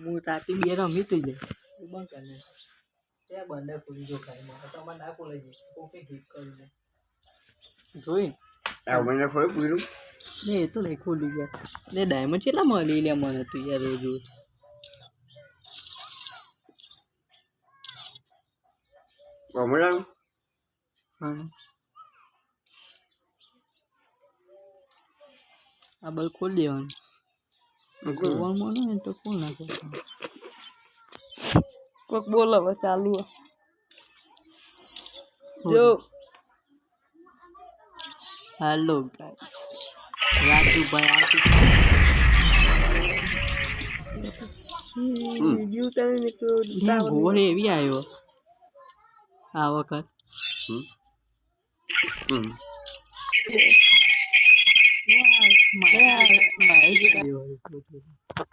હું તાતી બે રમી તું જાય બંધ કરે ત્યાં બંને પૂરી જો ખાઈ મને તમારે ના બોલાઈ જાય ઓકે ગીત કરીને જોઈ આ મને ફોય પૂરું ને એ તો નહીં ખોલી ગયા ને ડાયમંડ કેટલા મળી લે મને તું યાર રોજ રોજ કમળા હા આ બલ ખોલ દેવાનું ગોવામાં ને તો કોણ નાખે કોક બોલો હવે ચાલુ જો હેલો ગાઈસ રાજુભાઈ વિડિયો કરે ને તો ગોળે એવી આવ્યો આ વખત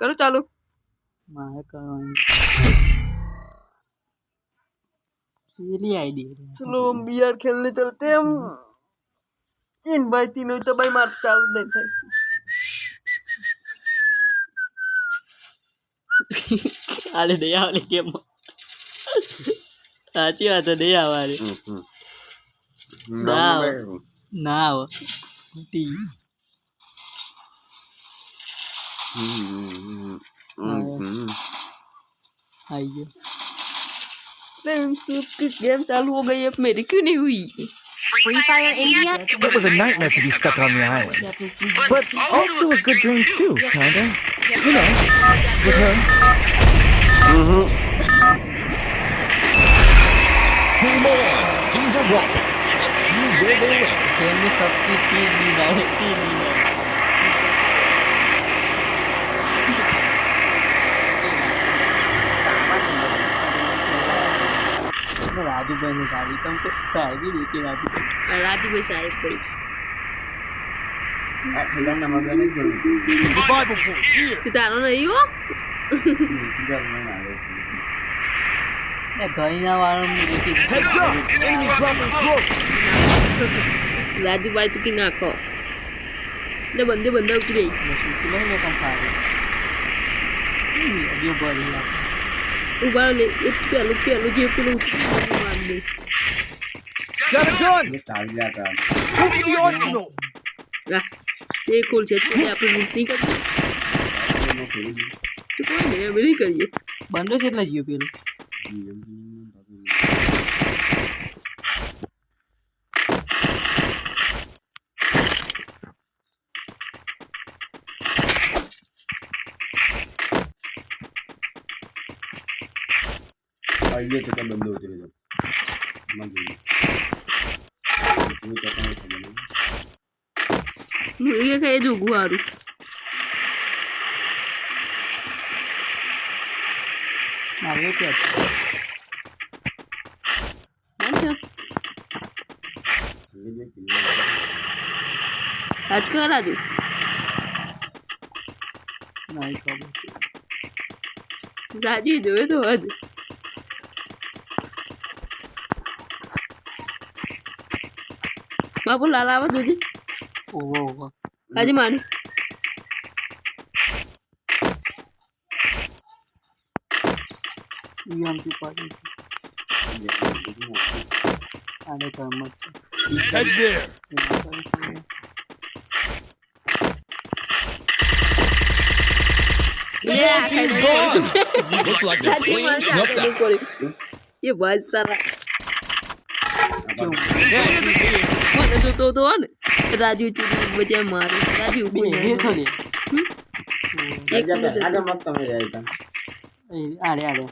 करो चालू मारे करवानी ये आईडी चलो हम बीआर खेलने चलते हैं हम 3x3 तो भाई मार चालू नहीं था अरे नहीं आवले गेम साची बात है नहीं आवारे ना आव टी आइए गेम चालू हो गई अब मेरी क्यों नहीं हुई Free Fire India? It was a nightmare to be stuck on the island. But also a good dream too, kinda. You know, with her. Team on! Teams are rocking. Let's see where they went. Game में सबकी चीज नहीं है चीज नहीं है राजू भाई ने गाड़ी तुमको साहब ही लेके राजू भाई साहब भाई આ ખેલા નંબર બે નહીં કરું The Bible point here. कितानो नहीं हो જબ મને આવે એ ઘણીના વાળો લેકે Heads up! Enemy dropping close. Raju भाई तो की ना खो ले बंदे बंदा उतरे किलो में कम खा रहे ये बढ़िया उबाल ले एक पेलो जे पेलो मार दे Got a gun! એ તાળી લાતા Move to the arsenal! ला ये खोल छे तो આપણે મૂર્તિ કરી નો ખેલી તો કોઈ ને મેરી કરીએ બંડો કેટલા જીઓ પેલો આઈએ તો બંદો ઉતરે જો મન ગઈ હું તો કામ ખબર હું એ કઈ જોગું હારું મારે કે अच्छा નહીં आज का राजू નહીં ખબર राजू જોવે તો આજ બાબુ લાલ આવા જોજે ઓહો ઓહો આજે માની ઈએમપી પાડી આને કામ Head there! Team's gone! Looks like the flames snuffed out. ये बहुत सारा Gas is here. મને તો ને राजू चूड़ी बचे मारे राजू को એ થોડી एक આજે મત તમે રહ્યા એ આડે આડે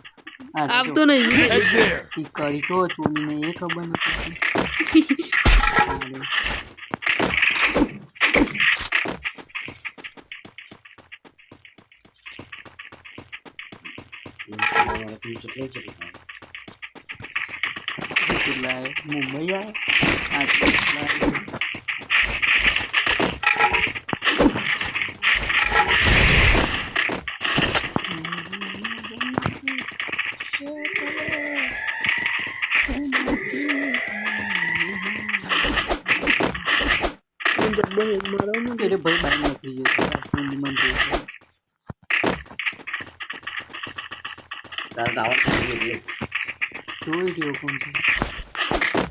अब तो नहीं Head there! ઈ કરી તો ચોરી ને એ ખબર નથી આડે કેટલા મુંબઈ આ કેટલા जब बहुत मारो ना तेरे भाई बाहर निकल गए તારે તો આવડતું નથી એટલે. જોઈ રહ્યો કોણ છે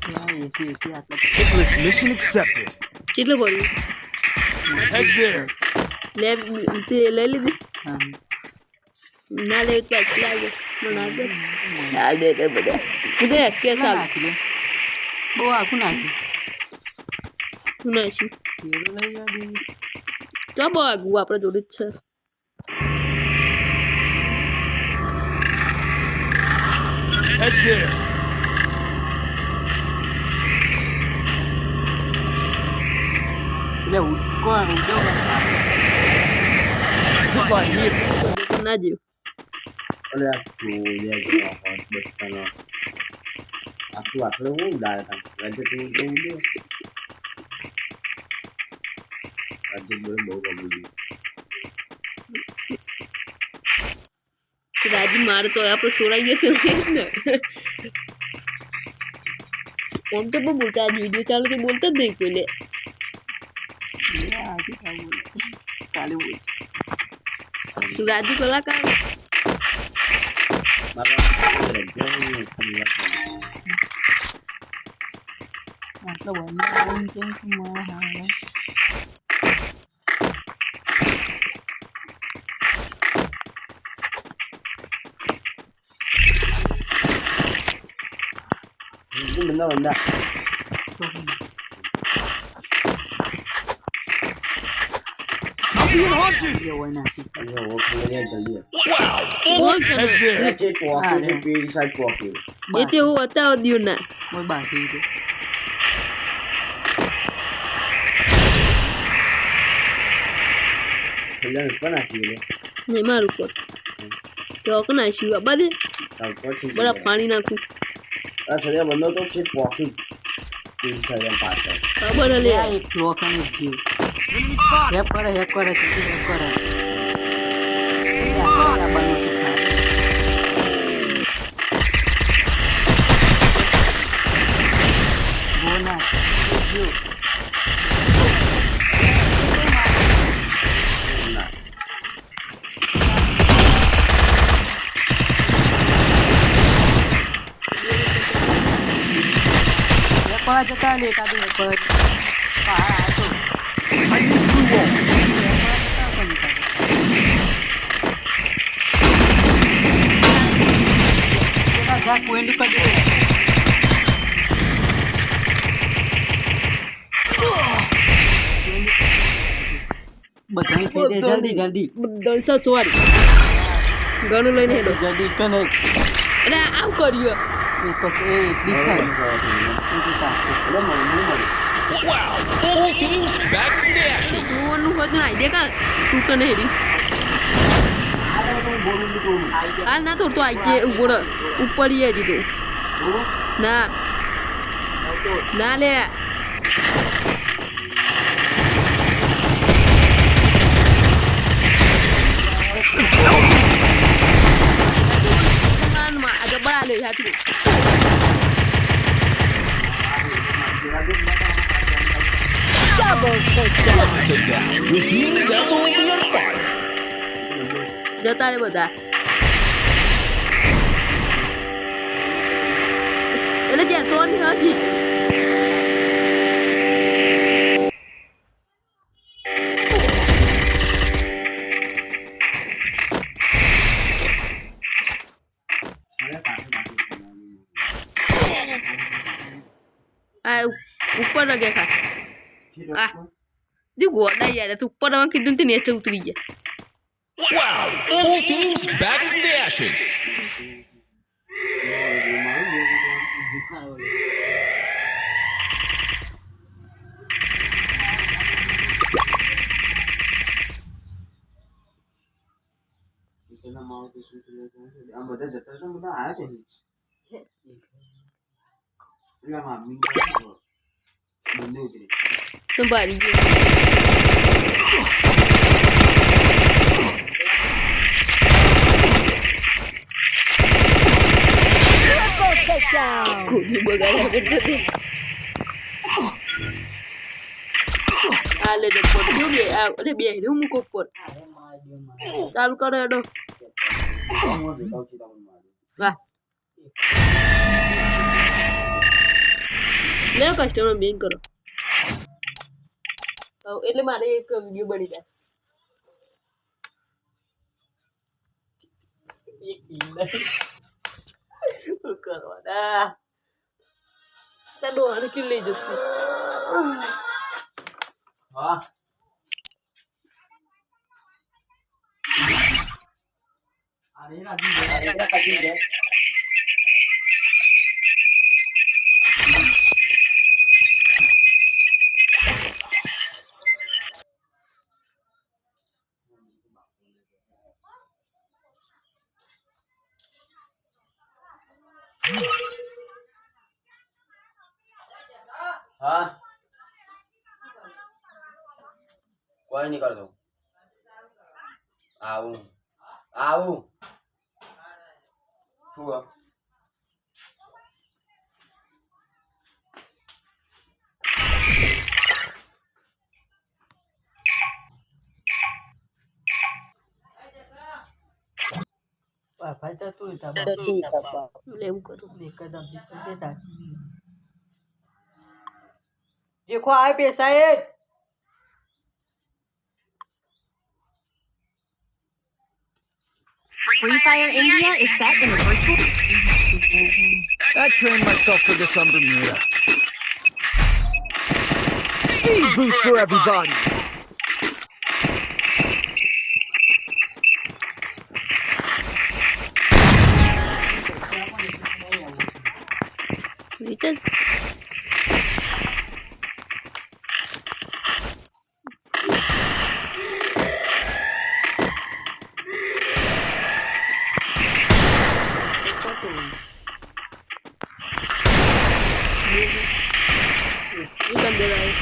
ત્યાં એસી આટલા Hitless mission accepted. કેટલું પડ્યું Head there. લે તે લઈ લીધી હા ના લે તો લાગે મને આ દે દે બધા કુદે કે સાલ નાખી દે બહુ આખું નાખી નાસી તેરો લઈ જા દે તો બગુ આપણે જોડે જ છે Head there. એટલે કોણ ઉડો Zipline here. ના જેવું અરે આ ચોલ્યા જેવા હોત બધાનો. આટલું આટલું હું ઉડાડે તમે રાજ્ય તું ઉડે રાજ્ય બોલે બહુ ગમી ગયું. રાજી મારે તો આપણે સોરાઈ ગયા ને આમ તો બહુ બોલતા આજ વિડીયો ચાલુ તો બોલતા જ નહીં કોઈ લે આજે કાલે બોલ રાજી કલાકાર મારા રાજ્ય આટલો બંધ આવીને કેમ છે મારા હા બંદા બંદા I'm being haunted. એ હોય નાખી અરે ઓ ખેલે જલ્દી બોલ કરે Head there. અરે ચેક પોકે છે પેલી સાઈડ પોકે એ તે હું બતાવ દ્યો ના કોઈ બાકી છે ખેલે પણ નાખી દે ને મારું પર તો કોણ આશી બાબા દે તાર પછી બડા પાણી નાખું આ સરિયા બંદો તો છે પોકે પેલી સાઈડ પાછળ ખબર લે આ એક લોખંડ જ જીવ હેક કરે હેક કરે હેક કરે આ બનો તો ખાય બોના જો ના વેપાર જતા લે કાઢી વેપાર પહાડ આ તો પોઈન્ટ ઉપર બધાની થઈ જાય જલ્દી જલ્દી દલસો સોરી ઘણું લઈને હેડો જલ્દી કને અરે આમ કર્યો એ પછી એ દીખાય Wow. Full teams back in action. જોવાનું હોય તો આઈડિયા કા તું કને હેડી હાલ ના તો આઈ છે ઉભો રહે ઉપર ઈ હજી તો ના ના લે માનમાં આ જબડા લે હાથી Take that. Your team is absolutely on fire. જતા રે બધા એટલે જ્યાં સોની હતી આ ઉપર લગે ખા આ દી ગોડા યાર તું ઉપર માં કીધું ને નીચે ઉતરી ગયા Wow. Full teams back in action. આ બધા જતા છે બધા આયા છે એટલે મામી બંને ઉતરી સંભાળી ગયો કોની બગાડ્યા કરતો તે આ લે તો પડ્યું બે આ અરે બે હેરું મૂકો પર ચાલુ કરો એડો વાહ લે કસ્ટમર બેન કરો એટલે મારે એક વિડિયો બની જાય એક કિલ શું કરવાના તાર ડોહાને કિલ લઈ જતો હા અરે રાજુ હા કોઈ નહીં કરતો આવું આવું શું ભાઈ જતું એવું કરું એકદમ देखो आए पैसा है Free Fire India is set in a virtual. I trained myself for this on Bermuda. Speed boost for everybody. Richard you can do it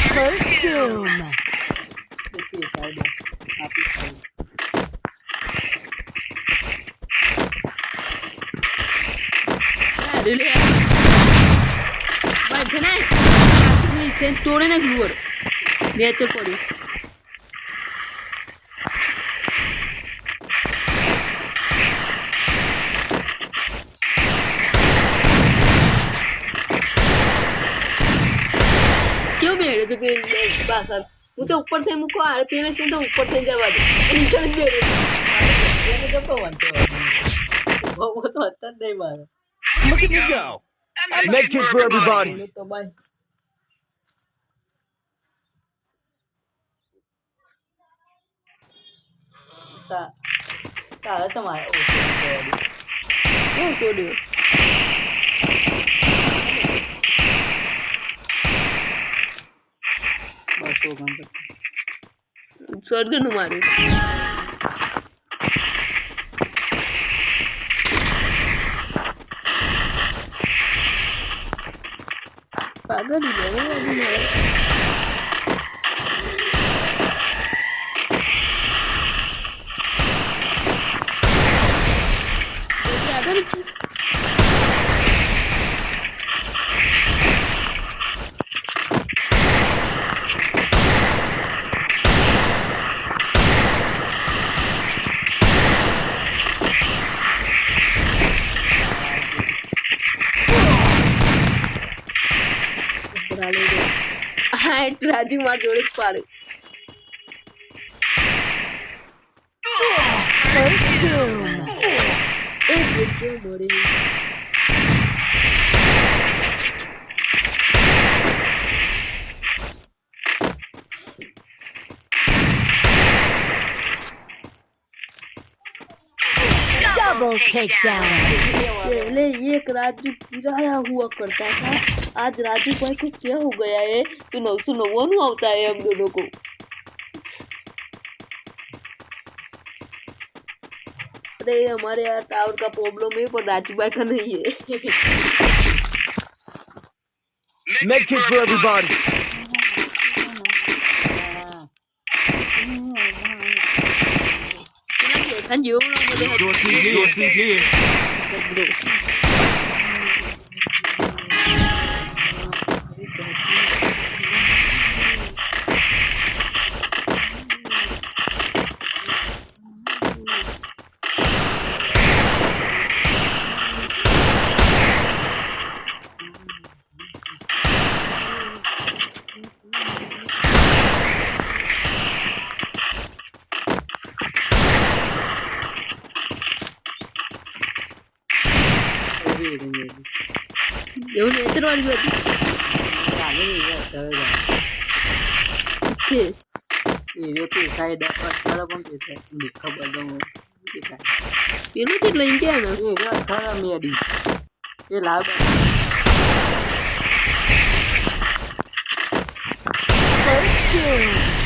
First doom. पैसा है आप ही Really? But can I? We can store in a glue. Nature for you. क्यों बेड़े तो फिर बासर मुझे ऊपर थे मुझको आड़े पीने से तो ऊपर थे जब आज नीचे नहीं बेड़े मैंने जब पहुंचे वो तो आता नहीं मारा Look at me go. Medkit for everybody. तो बाय तारा तुम्हारा क्यों छोड़ियो बस हो गया स्वर्ग नु मारू पागल ही है वो अभी मारा क्या कर हाँ राजू मार जोड़े पार First doom. एक बच्चे मरे Double takedown. पहले एक राजू किराया हुआ करता था आज राजू भाई को क्या हो गया है तो 999 आता है हम दोनों को अरे हमारे यहाँ टावर का प्रॉब्लम है पर राजू भाई का नहीं है Medkit for everybody. આ જેવું ના મળે Sources here. એવું નેચર વાળી બધી છે પેલું જ લઈને ગયા ને First doom.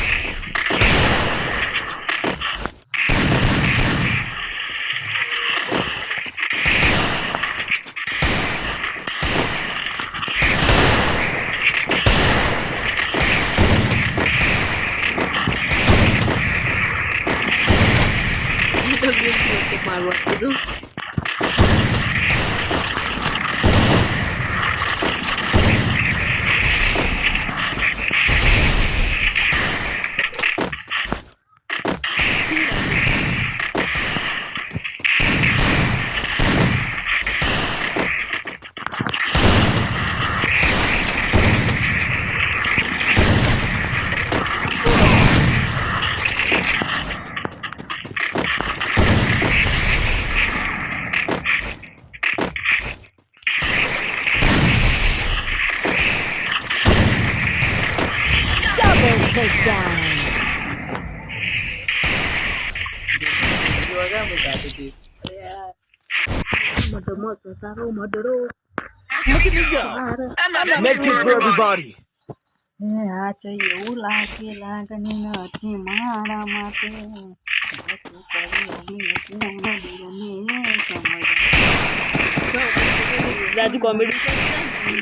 મારવા કીધું Double takedown. મધો તારો મધરો Look at me go. Make it for everybody. આ છે એવું લાગે નથી મારા માટે રાજુ કોમેડી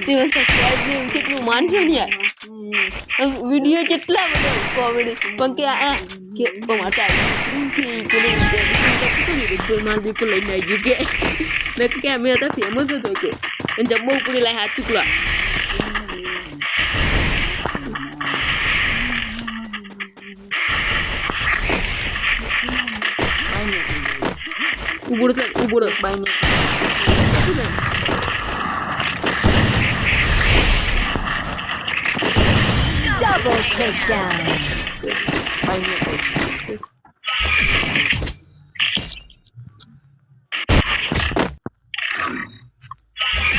તે સબસ્ક્રાઇબ કેટલું માનશો ને યાર વિડીયો કેટલા બધા કોમેડી પણ કે આ કે માતા માર બિલકુલ લઈને આવી ગયું કે અમે હતા ફેમસ હતો કે જમ્બો ઉપર લાઈ હાથ ચૂકલા ઉબોડો બાઈને Double takedown.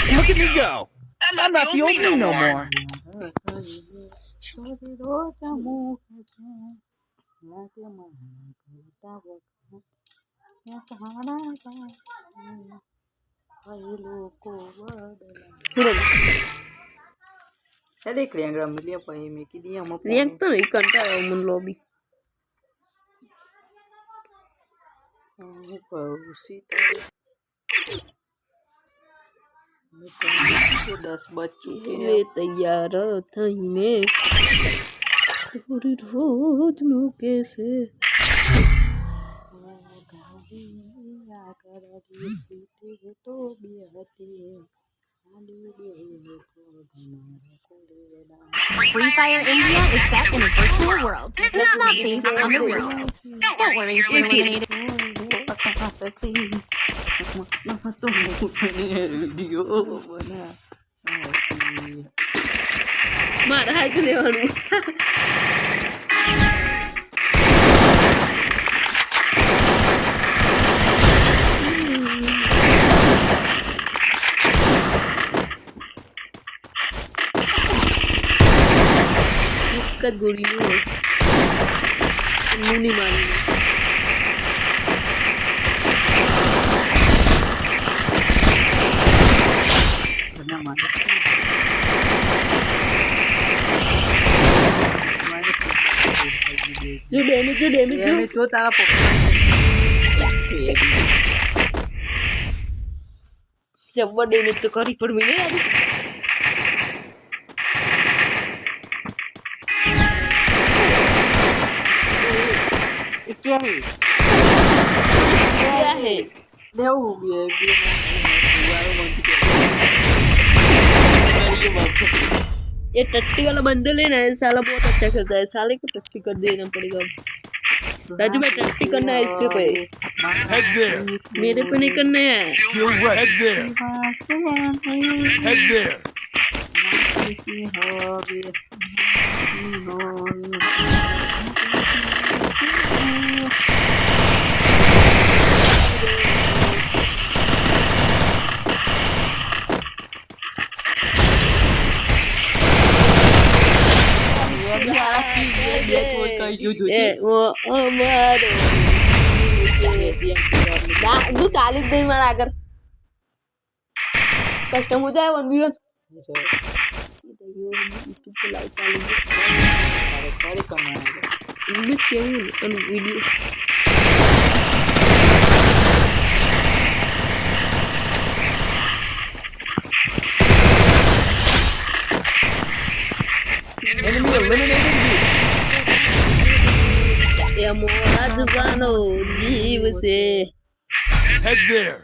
Look at me go. I'm not the old me no more. Rank તો નહીં કંટાળો મને લોબી તૈયાર થઈને રોજ મૂકે છે Free Fire India is set in a virtual world. It's not based on the real world. Don't worry if you're eliminated. મારા હાથ લેવાનું એક જ ગોળીનું હોય મૂની મારી જો ડેમેજ જો તારા જબ્બર ડેમેજ તો કરી પણ મેં યાર क्या है क्या है દેવું બે બે ये टट्टी वाला बंदे लेना है साला बहुत अच्छा खेलता है साले को टट्टी कर देना पड़ेगा राजू भाई टट्टी करना है इसके पे Head there. मेरे पे नहीं करना है Skill right. Head there. Head there. वो हमारो ना तू 40 दिन मारा कर कस्टम हो जाए 1v1 इंग्लिश क्यों वीडियो Enemy eliminated. ये मोरा जुबानो जीव से Head there.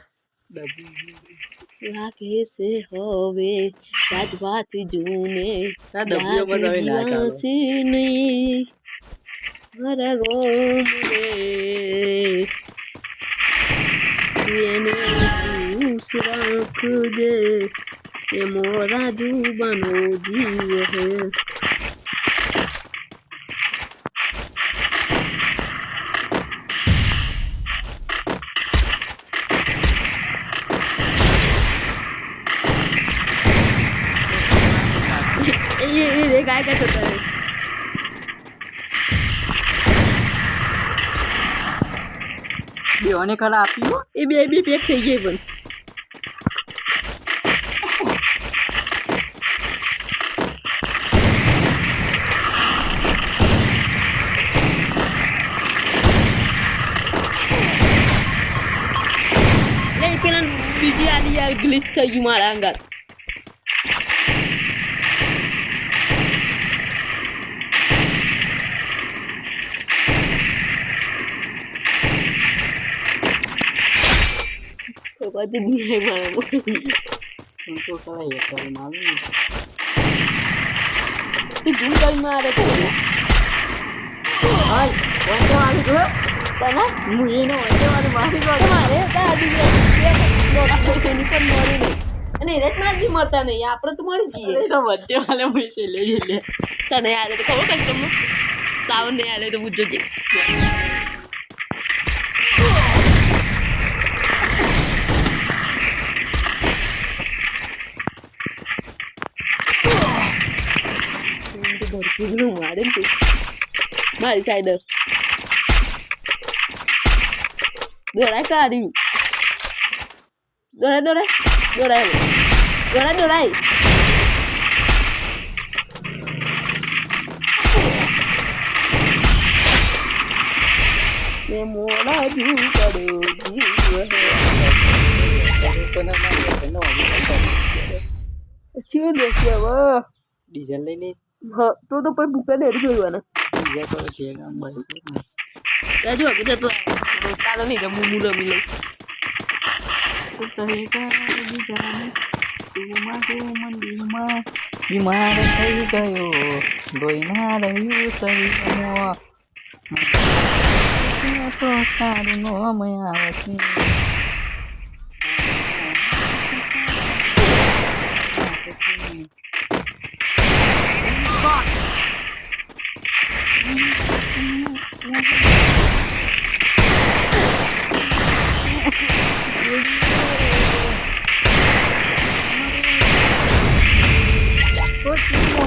लागे से होवे राजबात जूने આ ડબ્લ્યુ બતાવે ના ચાલો. से नहीं हरा रोम रे येने पूछ रख दे ये मोरा जुबानो जीव है ये गाय का चलता है બેઓને ખરા આપ્યું ये भी पैक થઈ ગઈ પણ લે પેલા બીજી આલી યાર ગ્લિચ થઈ ગયું મારા અંગાત તો પછી નહીં મારા હું તો કરાય અત્યારે માલુમ તું ઝૂમ કરી મારે તો હાય વંદે વાળી ગયો તને હું એનો વંદે વાળી મારી ગયો તમારે દાદી ની પણ મળી નહીં અને એને જ મારી મળતા નહીં આપણે તો મળી જઈએ એ તો વંદે વાળે પૈસે લઈ લે તને આલે તો ખબર કસ્ટમ સાવન નહીં આલે તો પૂછજો જે મારે ને મારી સાઈડ દોડાય કાઢ્યું દોડાય દોડાય દોડાય દોડાય દોડાય મેં મોડા જીવ કર્યો જીવ શું દેખ્યા વા ડીઝલ લઈ લે હા તો પછી ભૂકા ડેર જોઈવાના બીજા કરો છે ગામ બાજુ રાજુ આગળ જતો તારો નહીં રમું હું રમી લઉં તો કહે બીજાને સુમાં તો મંદિરમાં બીમાર થઈ ગયો લોહીના રહ્યું શરીરમાં તો તારું નામ આવશે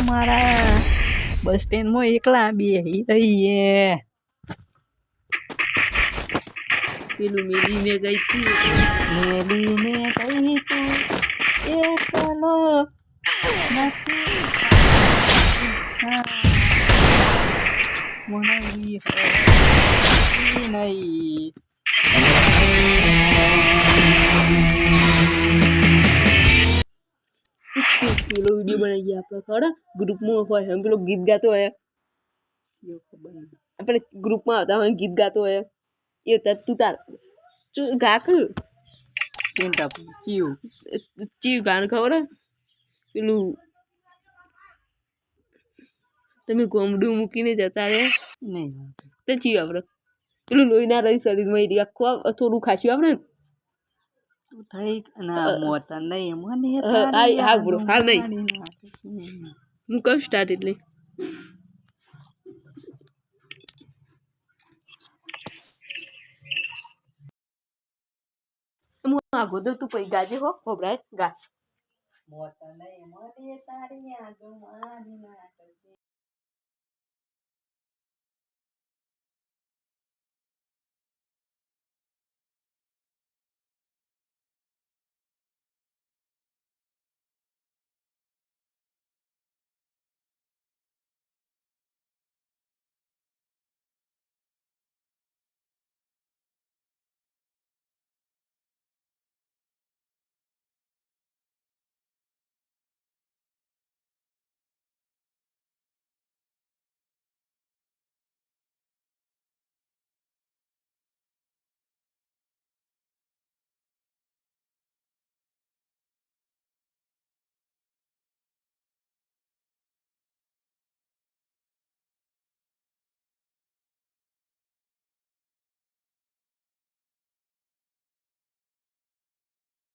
મારા બસ સ્ટેન્ડમાં એકલા બેહી રહીએ પેલું મેલીને ગઈ હતી મેલીને કહી તું એકલો નથી મનાવી નહીં પેલો વિડીયો બનાવી ગયા આપણે ખબર ગ્રુપમાં હોય એમ પેલો ગીત ગાતો હોય આપણે ગ્રુપમાં આવતા હોય ગીત ગાતો હોય એ તું તાર ગાક ચિંતા ચીયું ચીયું ગાણ ખબર હે? પેલું તમે ગોમડું મૂકીને જતા રહ્યા નહીં તો ચીયું આપણે પેલું લોહી ના રહ્યું શરીરમાં એ આખું થોડું ખાસ્યું આપણે ને તું થઈ ના મોતા નહીં મને હા બ્રો હાલ નહીં હું કહું સ્ટાર્ટ એટલે હું આગો તો તું પૈ ગાજે હો ખબરાય ગા મોતા નહીં મને તારી યાદ મારી નાખશે